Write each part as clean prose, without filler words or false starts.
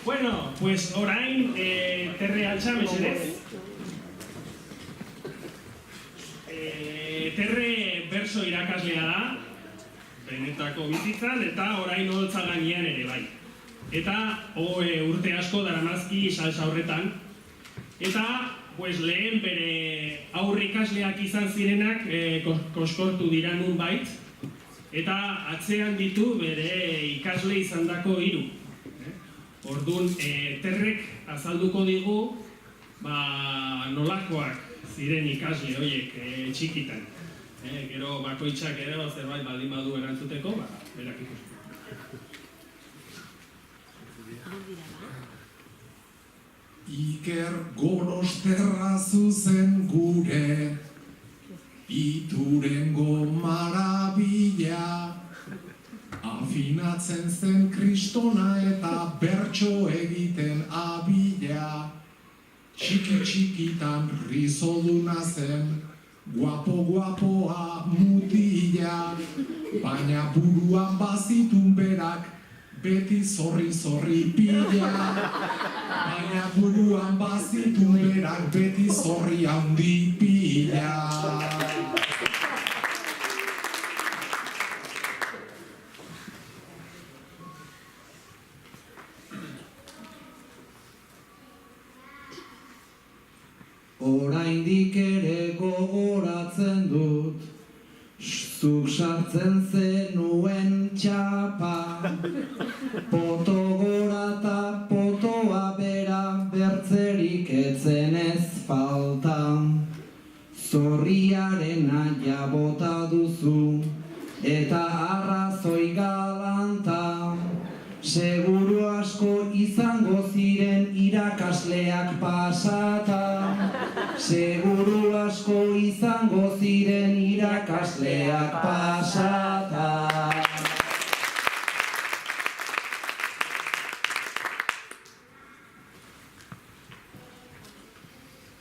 Bueno, pues orain Terre altxa mesedez. Terre berso irakaslea da, benetako bizitzan, eta orain oholtza gainean ere bai. Eta urte asko daramazki salsa horretan. Eta pues, lehen bere aurrikasleak izan zirenak koskortu dira nunbait, eta atzean ditu bere ikasle izandako 3. Orduan, Terrek azalduko digu nolakoak ziren ikasle horiek txikitan. Gero bakoitzak ere zerbait baldin badu erantzuteko, berak ikusten. Iker Gorosterra zuzen gure, Iturengo marabila, afinatzen zen kristona eta bertso egiten abila. Txiki-txikitan rizoduna zen, guapo-guapoa mutila, baina buruan bazitun berak, beti zorri pila. Baina buruan bazitun berak, beti zorri handi pila. Oraindik ere gogoratzen dut, zuk sartzen zenuen txapa, poto gora eta potoa bera bertzerik etzen ez falta. Zorriaren aia bota duzu, eta arrazoi galanta. Seguru asko izango ziren irakasleak pasata. Seguru asko izango ziren irakasleak pasata.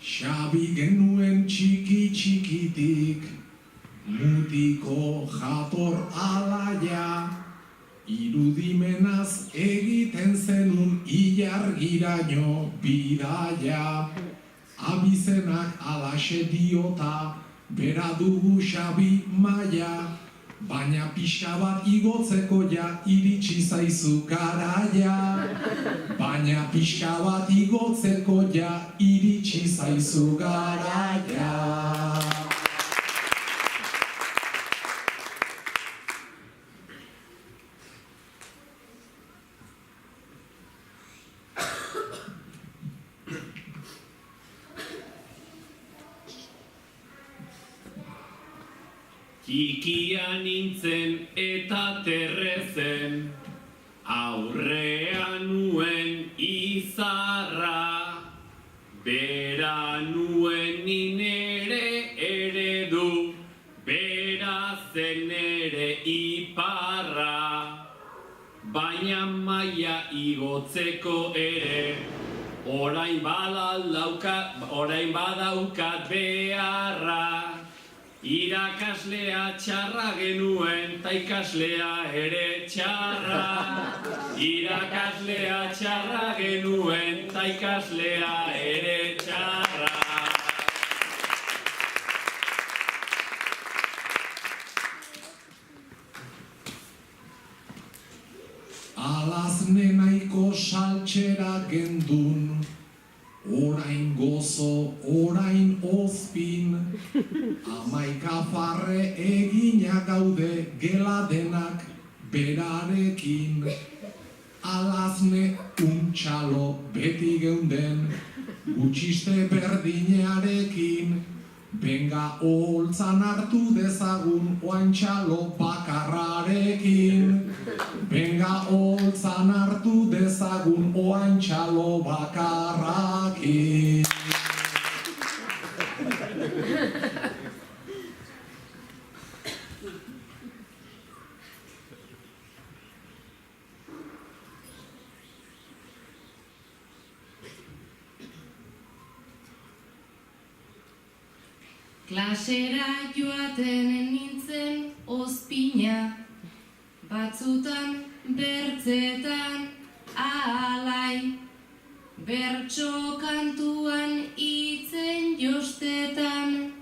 Xabi genuen txiki-txikitik, mutiko jator alaia, irudimenaz egiten zenun ilargiraino bidaia. Abizenak alaxe diota, bera dugu Xabi maia, baina pixka bat igotzeko ja iritsi zaizu garaia. Baina pixka bat igotzeko ja iritsi zaizu garaia. Txikia nintzen eta terrezen, aurrean nuen izarra, bera nuen ninere eredu, bera zen ere iparra. Baina maila igotzeko ere, orain badaukat beharra. Irakaslea txarra genuen, ta ikaslea ere txarra. Irakaslea txarra genuen, ta ikaslea ere txarra. Alazne nahiko saltxera gendun, orain gozo, orain ozpin, 11 farre eginak gaude gela denak berarekin. Alazne untxalo beti geunden, gutxiste berdinearekin, benga oholtzan hartu dezagun oantxalo bakarrarekin. Benga oholtzan hartu dezagun oantxalo bakarrakin. Klasera joaten nintzen ozpina, batzutan bertzetan alai, bertso kantuan itzen jostetan,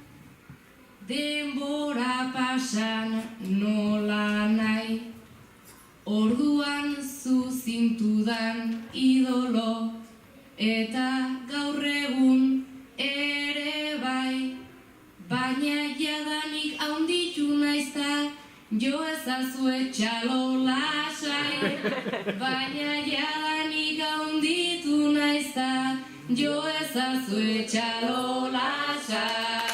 denbora pasan nola nahi, orduan zuzintudan idolo, eta gaur egun ere bai, baina jadanik haunditu naizta, jo ezazue txalo lasai, baina jadanik haunditu naizta, jo ezazue txalo lasai.